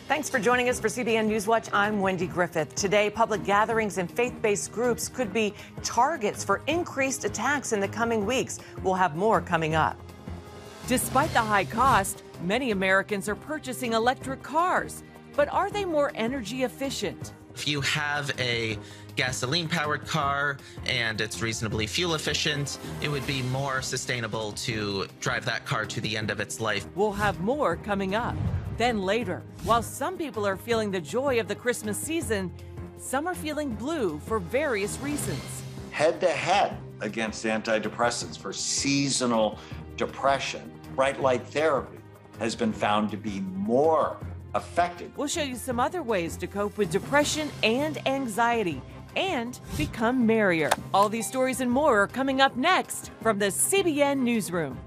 Thanks for joining us for CBN NewsWatch. I'm Wendy Griffith. Today, public gatherings and faith-based groups could be targets for increased attacks in the coming weeks. We'll have more coming up. Despite the high cost, many Americans are purchasing electric cars. But are they more energy efficient? If you have a gasoline-powered car and it's reasonably fuel efficient, it would be more sustainable to drive that car to the end of its life. We'll have more coming up. Then later, while some people are feeling the joy of the Christmas season, some are feeling blue for various reasons. Head-to-head against antidepressants for seasonal depression, bright light therapy has been found to be more effective. We'll show you some other ways to cope with depression and anxiety and become merrier. All these stories and more are coming up next from the CBN Newsroom.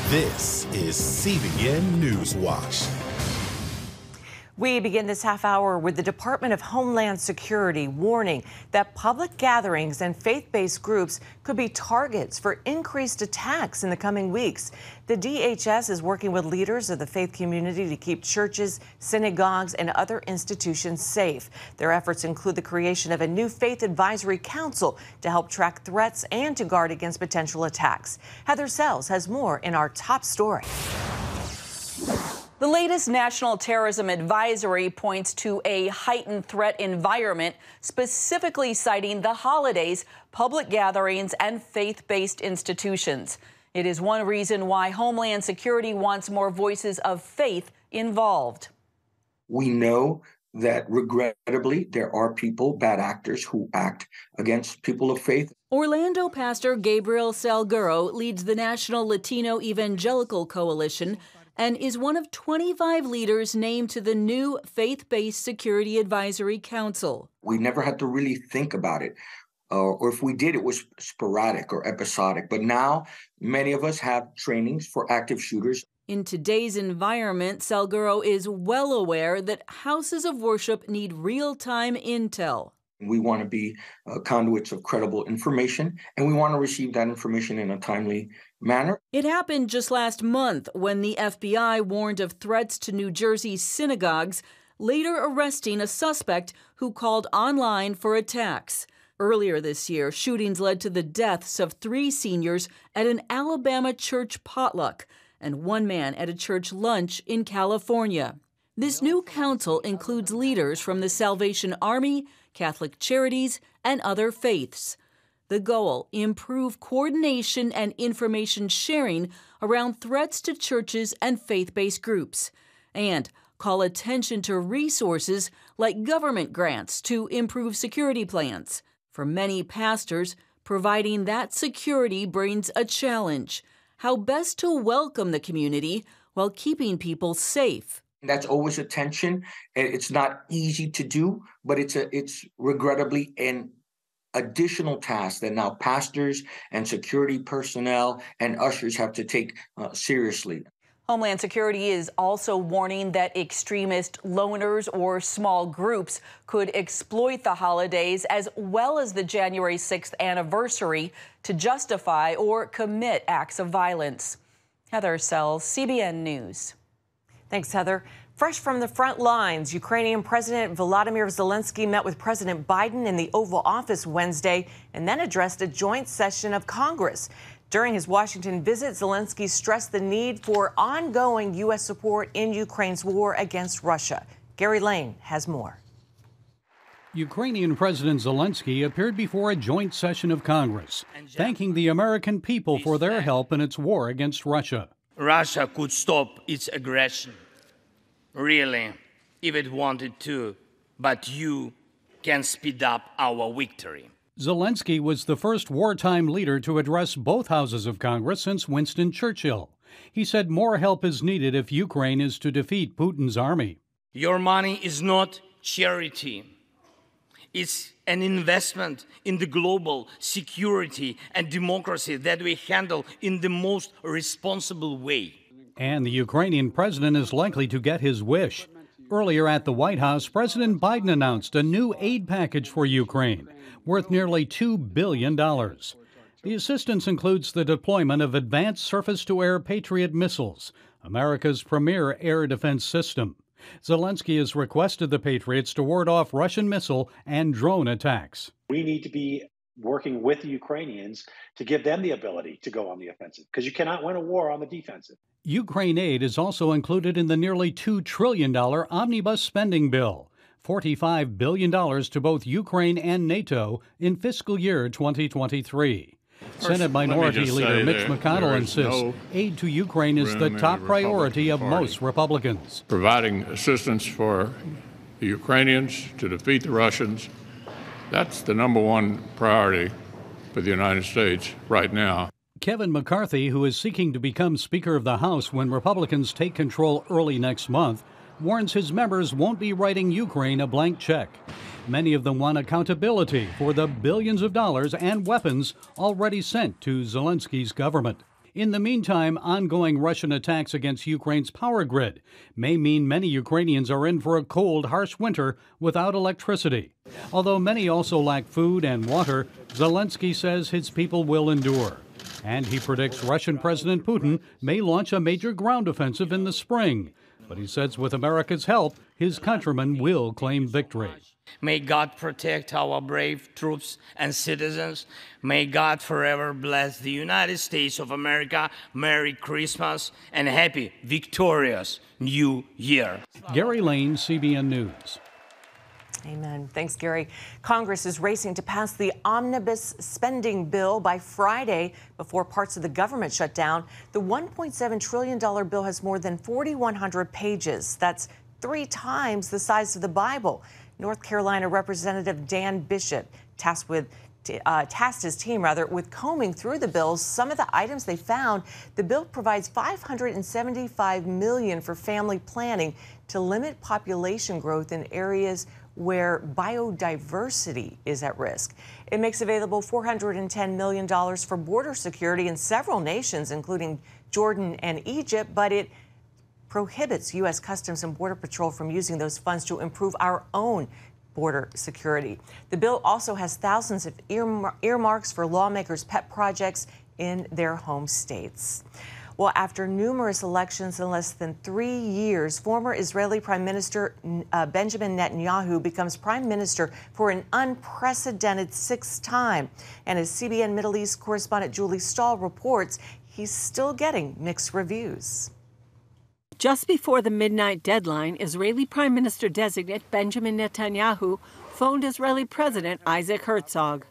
This is CBN NewsWatch. We begin this half hour with the Department of Homeland Security warning that public gatherings and faith-based groups could be targets for increased attacks in the coming weeks. The DHS is working with leaders of the faith community to keep churches, synagogues, and other institutions safe. Their efforts include the creation of a new faith advisory council to help track threats and to guard against potential attacks. Heather Sells has more in our top story. The latest National Terrorism Advisory points to a heightened threat environment, specifically citing the holidays, public gatherings, and faith-based institutions. It is one reason why Homeland Security wants more voices of faith involved. We know that, regrettably, there are people, bad actors, who act against people of faith. Orlando pastor Gabriel Salguero leads the National Latino Evangelical Coalition and is one of 25 leaders named to the new Faith-Based Security Advisory Council. We never had to really think about it, or if we did, it was sporadic or episodic. But now, many of us have trainings for active shooters. In today's environment, Salguero is well aware that houses of worship need real-time intel. We want to be conduits of credible information, and we want to receive that information in a timely manner. It happened just last month when the FBI warned of threats to New Jersey's synagogues, later arresting a suspect who called online for attacks. Earlier this year, shootings led to the deaths of 3 seniors at an Alabama church potluck and 1 man at a church lunch in California. This new council includes leaders from the Salvation Army, Catholic Charities, and other faiths. The goal, improve coordination and information sharing around threats to churches and faith-based groups, and call attention to resources like government grants to improve security plans. For many pastors, providing that security brings a challenge: how best to welcome the community while keeping people safe. That's always a tension. It's not easy to do, but it's regrettably an additional task that now pastors and security personnel and ushers have to take seriously. Homeland Security is also warning that extremist loners or small groups could exploit the holidays as well as the January 6th anniversary to justify or commit acts of violence. Heather Sells, CBN News. Thanks, Heather. Fresh from the front lines, Ukrainian President Volodymyr Zelensky met with President Biden in the Oval Office Wednesday and then addressed a joint session of Congress. During his Washington visit, Zelensky stressed the need for ongoing U.S. support in Ukraine's war against Russia. Gary Lane has more. Ukrainian President Zelensky appeared before a joint session of Congress, thanking the American people for their help in its war against Russia. Russia could stop its aggression, really, if it wanted to, but you can speed up our victory. Zelensky was the first wartime leader to address both houses of Congress since Winston Churchill. He said more help is needed if Ukraine is to defeat Putin's army. Your money is not charity. It's an investment in the global security and democracy that we handle in the most responsible way. And the Ukrainian president is likely to get his wish. Earlier at the White House, President Biden announced a new aid package for Ukraine, worth nearly $2 billion. The assistance includes the deployment of advanced surface-to-air Patriot missiles, America's premier air defense system. Zelensky has requested the Patriots to ward off Russian missile and drone attacks. We need to be working with the Ukrainians to give them the ability to go on the offensive, because you cannot win a war on the defensive. Ukraine aid is also included in the nearly $2 trillion omnibus spending bill, $45 billion to both Ukraine and NATO in fiscal year 2023. Senate Minority Leader Mitch McConnell insists aid to Ukraine is the top priority of most Republicans. Providing assistance for the Ukrainians to defeat the Russians, that's the number one priority for the United States right now. Kevin McCarthy, who is seeking to become Speaker of the House when Republicans take control early next month, warns his members won't be writing Ukraine a blank check. Many of them want accountability for the billions of dollars and weapons already sent to Zelensky's government. In the meantime, ongoing Russian attacks against Ukraine's power grid may mean many Ukrainians are in for a cold, harsh winter without electricity. Although many also lack food and water, Zelensky says his people will endure. And he predicts Russian President Putin may launch a major ground offensive in the spring. But he says with America's help, his countrymen will claim victory. May God protect our brave troops and citizens. May God forever bless the United States of America. Merry Christmas and happy, victorious New Year. Gary Lane, CBN News. Amen. Thanks, Gary. Congress is racing to pass the omnibus spending bill by Friday before parts of the government shut down. The $1.7 trillion bill has more than 4,100 pages. That's 3 times the size of the Bible. North Carolina Representative Dan Bishop tasked his team with combing through the bills. Some of the items they found: the bill provides $575 million for family planning to limit population growth in areas where biodiversity is at risk. It makes available $410 million for border security in several nations, including Jordan and Egypt, but it prohibits U.S. Customs and Border Patrol from using those funds to improve our own border security. The bill also has thousands of earmarks for lawmakers' pet projects in their home states. Well, after numerous elections in less than 3 years, former Israeli Prime Minister Benjamin Netanyahu becomes prime minister for an unprecedented 6th time. And as CBN Middle East correspondent Julie Stahl reports, he's still getting mixed reviews. Just before the midnight deadline, Israeli Prime Minister-designate Benjamin Netanyahu phoned Israeli President Isaac Herzog.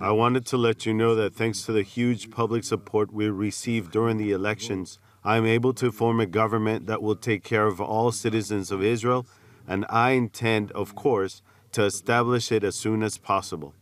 I wanted to let you know that thanks to the huge public support we received during the elections, I am able to form a government that will take care of all citizens of Israel, and I intend, of course, to establish it as soon as possible.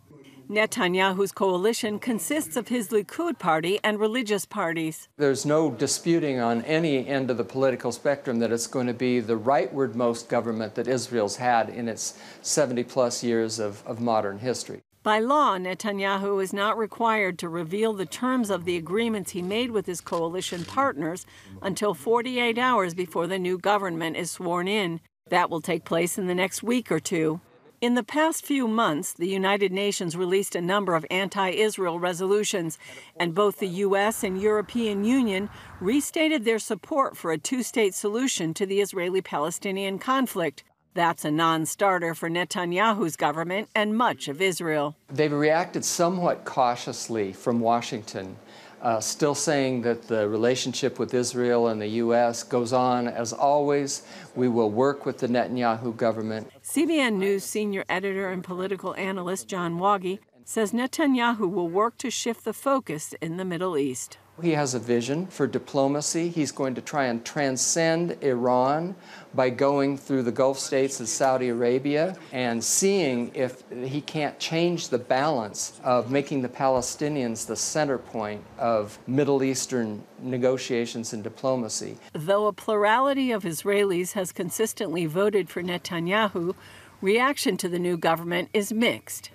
Netanyahu's coalition consists of his Likud party and religious parties. There's no disputing on any end of the political spectrum that it's going to be the rightward-most government that Israel's had in its 70-plus years of modern history. By law, Netanyahu is not required to reveal the terms of the agreements he made with his coalition partners until 48 hours before the new government is sworn in. That will take place in the next week or two. In the past few months, the United Nations released a number of anti-Israel resolutions, and both the U.S. and European Union restated their support for a 2-state solution to the Israeli-Palestinian conflict. That's a non-starter for Netanyahu's government and much of Israel. They've reacted somewhat cautiously from Washington, still saying that the relationship with Israel and the U.S. goes on as always. We will work with the Netanyahu government. CBN News senior editor and political analyst John Waggy says Netanyahu will work to shift the focus in the Middle East. He has a vision for diplomacy. He's going to try and transcend Iran by going through the Gulf states of Saudi Arabia and seeing if he can't change the balance of making the Palestinians the center point of Middle Eastern negotiations and diplomacy. Though a plurality of Israelis has consistently voted for Netanyahu, reaction to the new government is mixed.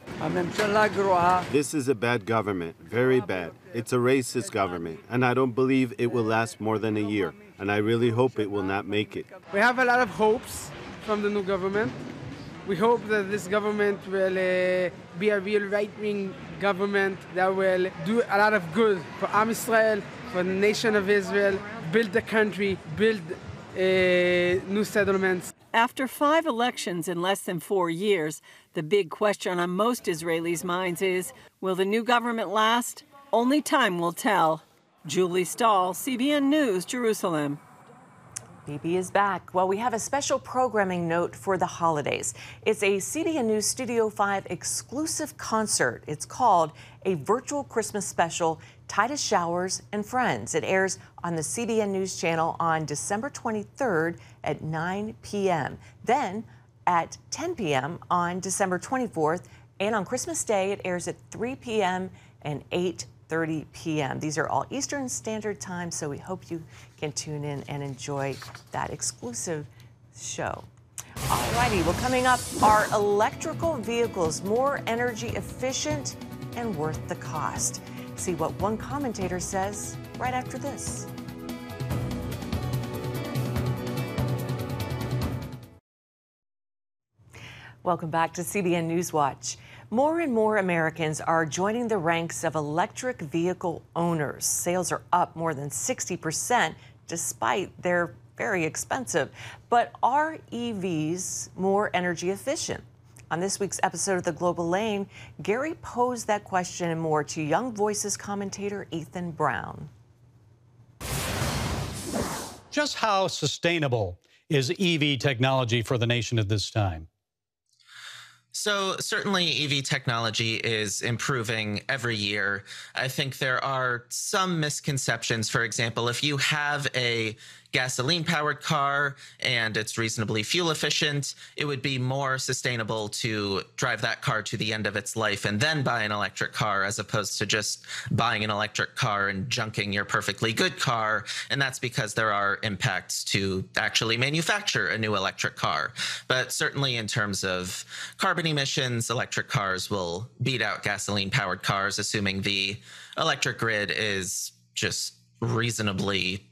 This is a bad government, very bad. It's a racist government, and I don't believe it will last more than a year, and I really hope it will not make it. We have a lot of hopes from the new government. We hope that this government will be a real right-wing government that will do a lot of good for Am Israel, for the nation of Israel, build the country, build new settlements. After 5 elections in less than 4 years, the big question on most Israelis' minds is, will the new government last? Only time will tell. Julie Stahl, CBN News, Jerusalem. Bibi is back. Well, we have a special programming note for the holidays. It's a CBN News Studio 5 exclusive concert. It's called A Virtual Christmas Special, Titus Showers and Friends. It airs on the CBN News Channel on December 23rd at 9 p.m. Then at 10 p.m. on December 24th. And on Christmas Day, it airs at 3 p.m. and 8:30 p.m. These are all Eastern Standard Time, so we hope you can tune in and enjoy that exclusive show. All righty, well, coming up, are electrical vehicles more energy efficient and worth the cost? See what one commentator says right after this. Welcome back to CBN NewsWatch. More and more Americans are joining the ranks of electric vehicle owners. Sales are up more than 60%, despite they're very expensive. But are EVs more energy efficient? On this week's episode of The Global Lane, Gary posed that question and more to Young Voices commentator Ethan Brown. Just how sustainable is EV technology for the nation at this time? So certainly EV technology is improving every year. I think there are some misconceptions. For example, if you have a gasoline-powered car and it's reasonably fuel efficient, it would be more sustainable to drive that car to the end of its life and then buy an electric car, as opposed to just buying an electric car and junking your perfectly good car. And that's because there are impacts to actually manufacture a new electric car. But certainly in terms of carbon emissions, electric cars will beat out gasoline-powered cars, assuming the electric grid is just reasonably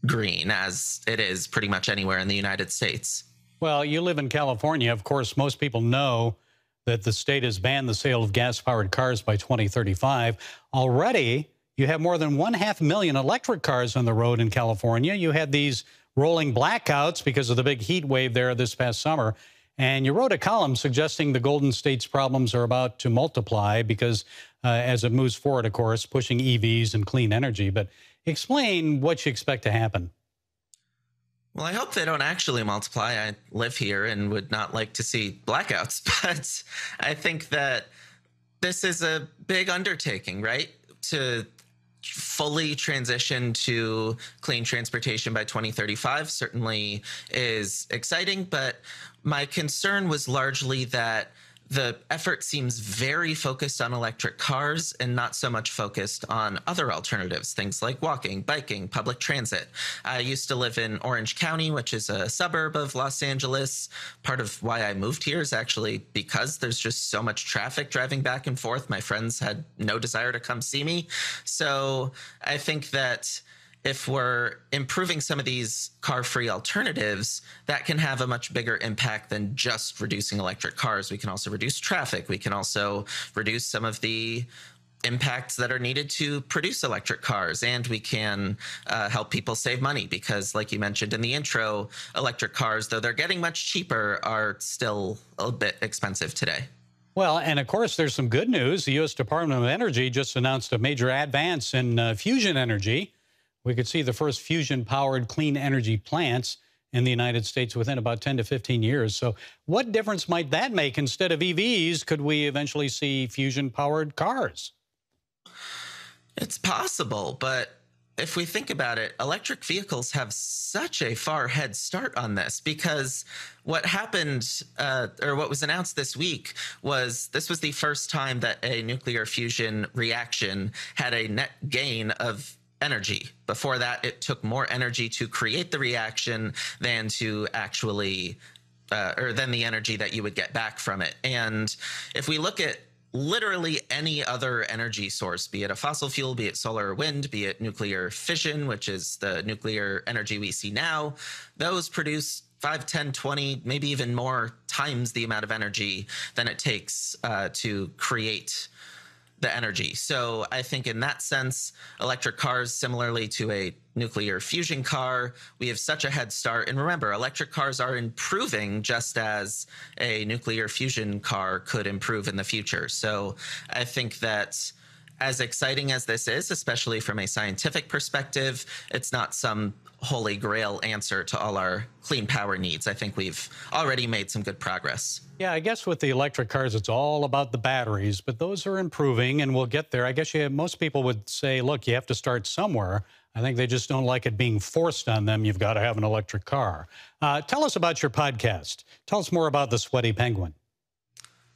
green, as it is pretty much anywhere in the United States. Well, you live in California. Of course, most people know that the state has banned the sale of gas-powered cars by 2035. Already, you have more than 500,000 electric cars on the road in California. You had these rolling blackouts because of the big heat wave there this past summer. And you wrote a column suggesting the Golden State's problems are about to multiply because as it moves forward, of course, pushing EVs and clean energy. But explain what you expect to happen. Well, I hope they don't actually multiply. I live here and would not like to see blackouts, but I think that this is a big undertaking, right? To fully transition to clean transportation by 2035 certainly is exciting, but my concern was largely that the effort seems very focused on electric cars and not so much focused on other alternatives, things like walking, biking, public transit. I used to live in Orange County, which is a suburb of Los Angeles. Part of why I moved here is actually because there's just so much traffic driving back and forth. My friends had no desire to come see me. So I think that if we're improving some of these car-free alternatives, that can have a much bigger impact than just reducing electric cars. We can also reduce traffic. We can also reduce some of the impacts that are needed to produce electric cars. And we can help people save money because, like you mentioned in the intro, electric cars, though they're getting much cheaper, are still a bit expensive today. Well, and of course, there's some good news. The U.S. Department of Energy just announced a major advance in fusion energy. We could see the first fusion-powered clean energy plants in the United States within about 10 to 15 years. So what difference might that make? Instead of EVs, could we eventually see fusion-powered cars? It's possible, but if we think about it, electric vehicles have such a far head start on this because what happened or what was announced this week was this was the first time that a nuclear fusion reaction had a net gain of energy. Before that, it took more energy to create the reaction than to actually, or than the energy that you would get back from it. And if we look at literally any other energy source, be it a fossil fuel, be it solar or wind, be it nuclear fission, which is the nuclear energy we see now, those produce 5, 10, 20, maybe even more times the amount of energy than it takes to create the energy. So I think in that sense, electric cars, similarly to a nuclear fusion car, we have such a head start. And remember, electric cars are improving just as a nuclear fusion car could improve in the future. So I think that as exciting as this is, especially from a scientific perspective, it's not some holy grail answer to all our clean power needs. I think we've already made some good progress. Yeah, I guess with the electric cars, it's all about the batteries, but those are improving and we'll get there. I guess most people would say, look, you have to start somewhere. I think they just don't like it being forced on them. You've got to have an electric car. Tell us about your podcast. Tell us more about the Sweaty Penguin.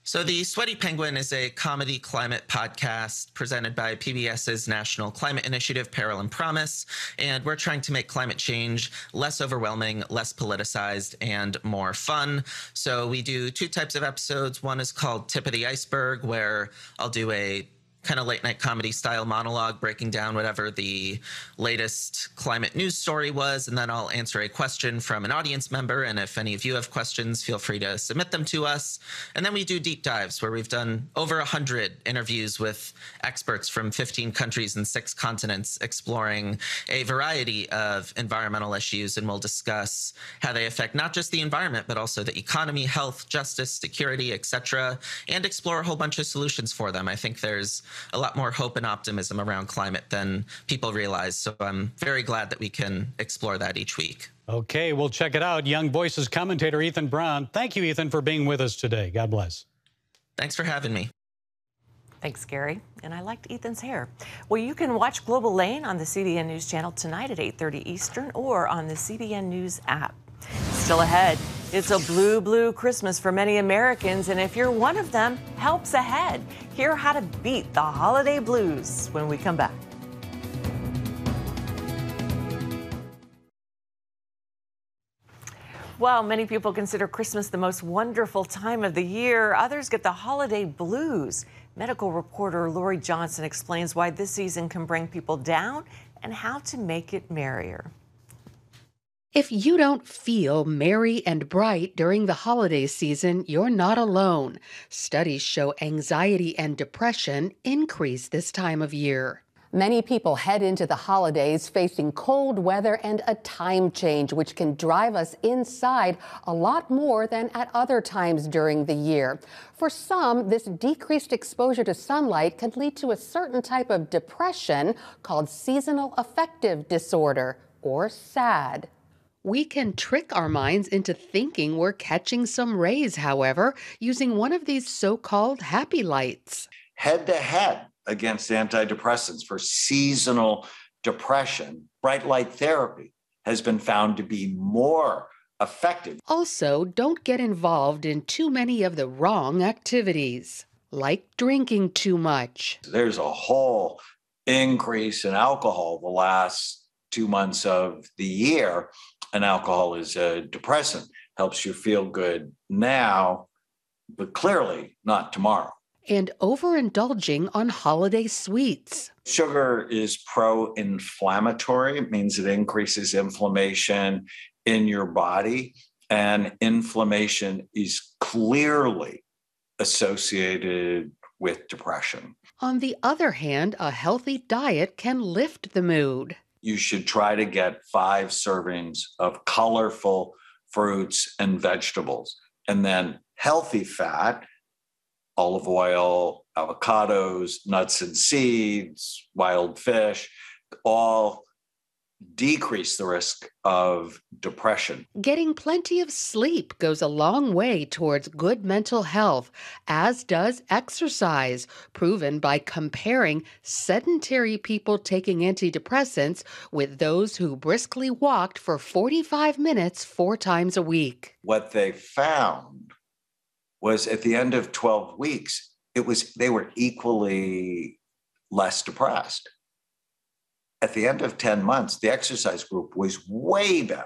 So the Sweaty Penguin is a comedy climate podcast presented by PBS's National Climate Initiative, Peril and Promise, and we're trying to make climate change less overwhelming, less politicized, and more fun. So we do two types of episodes. One is called Tip of the Iceberg, where I'll do a kind of late night comedy style monologue breaking down whatever the latest climate news story was, and then I'll answer a question from an audience member, and if any of you have questions, feel free to submit them to us. And then we do deep dives where we've done over 100 interviews with experts from 15 countries and 6 continents exploring a variety of environmental issues, and we'll discuss how they affect not just the environment but also the economy, health, justice, security, etc., and explore a whole bunch of solutions for them. I think there's a lot more hope and optimism around climate than people realize. So I'm very glad that we can explore that each week. Okay, we'll check it out. Young Voices commentator Ethan Brown. Thank you, Ethan, for being with us today. God bless. Thanks for having me. Thanks, Gary. And I liked Ethan's hair. Well, you can watch Global Lane on the CBN News Channel tonight at 8:30 Eastern or on the CBN News app. Still ahead, it's a blue Christmas for many Americans, and if you're one of them, help's ahead. Hear how to beat the holiday blues when we come back. Well, many people consider Christmas the most wonderful time of the year. Others get the holiday blues. Medical reporter Lori Johnson explains why this season can bring people down and how to make it merrier. If you don't feel merry and bright during the holiday season, you're not alone. Studies show anxiety and depression increase this time of year. Many people head into the holidays facing cold weather and a time change, which can drive us inside a lot more than at other times during the year. For some, this decreased exposure to sunlight can lead to a certain type of depression called seasonal affective disorder, or SAD. We can trick our minds into thinking we're catching some rays, however, using one of these so-called happy lights. Head-to-head against antidepressants for seasonal depression, bright light therapy has been found to be more effective. Also, don't get involved in too many of the wrong activities, like drinking too much. There's a whole increase in alcohol the last 2 months of the year. And alcohol is a depressant, helps you feel good now, but clearly not tomorrow. And overindulging on holiday sweets. Sugar is pro-inflammatory. It means it increases inflammation in your body, and inflammation is clearly associated with depression. On the other hand, a healthy diet can lift the mood. You should try to get 5 servings of colorful fruits and vegetables, and then healthy fat, olive oil, avocados, nuts and seeds, wild fish, all decrease the risk of depression. Getting plenty of sleep goes a long way towards good mental health, as does exercise, proven by comparing sedentary people taking antidepressants with those who briskly walked for 45 minutes 4 times a week. What they found was at the end of 12 weeks, they were equally less depressed. At the end of 10 months, the exercise group was way better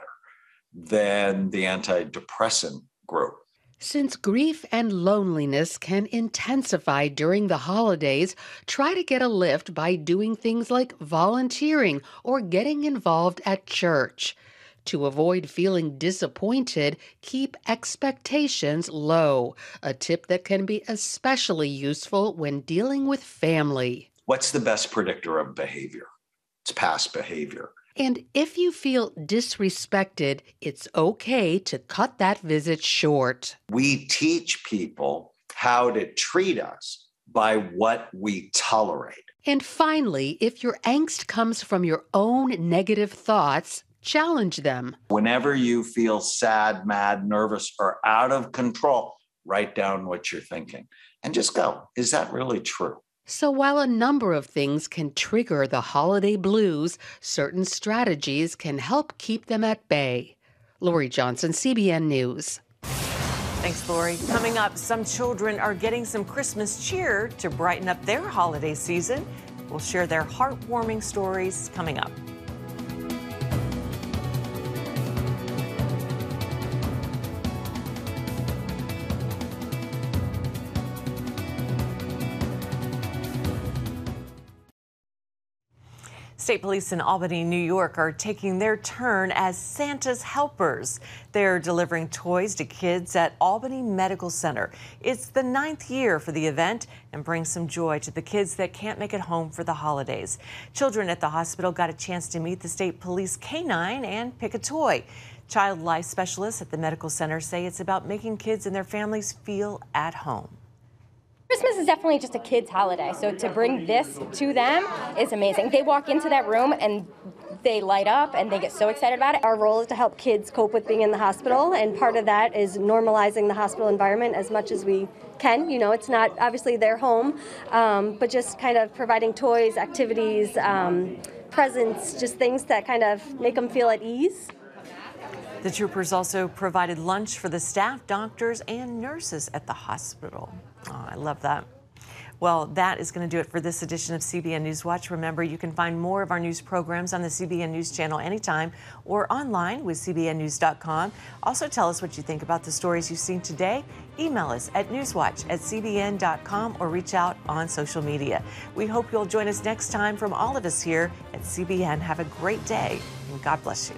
than the antidepressant group. Since grief and loneliness can intensify during the holidays, try to get a lift by doing things like volunteering or getting involved at church. To avoid feeling disappointed, keep expectations low, a tip that can be especially useful when dealing with family. What's the best predictor of behavior? It's past behavior. And if you feel disrespected, it's okay to cut that visit short. We teach people how to treat us by what we tolerate. And finally, if your angst comes from your own negative thoughts, challenge them. Whenever you feel sad, mad, nervous, or out of control, write down what you're thinking and just go, is that really true? So while a number of things can trigger the holiday blues, certain strategies can help keep them at bay. Lori Johnson, CBN News. Thanks, Lori. Coming up, some children are getting some Christmas cheer to brighten up their holiday season. We'll share their heartwarming stories coming up. State police in Albany, New York are taking their turn as Santa's helpers. They're delivering toys to kids at Albany Medical Center. It's the 9th year for the event and brings some joy to the kids that can't make it home for the holidays. Children at the hospital got a chance to meet the state police canine and pick a toy. Child life specialists at the medical center say it's about making kids and their families feel at home. Christmas is definitely just a kid's holiday, so to bring this to them is amazing. They walk into that room and they light up and they get so excited about it. Our role is to help kids cope with being in the hospital, and part of that is normalizing the hospital environment as much as we can. You know, it's not obviously their home, but just kind of providing toys, activities, presents, just things that kind of make them feel at ease. The troopers also provided lunch for the staff, doctors, and nurses at the hospital. Oh, I love that. Well, that is going to do it for this edition of CBN News Watch. Remember, you can find more of our news programs on the CBN News Channel anytime or online with cbnnews.com. Also, tell us what you think about the stories you've seen today. Email us at newswatch@cbn.com or reach out on social media. We hope you'll join us next time. From all of us here at CBN, have a great day and God bless you.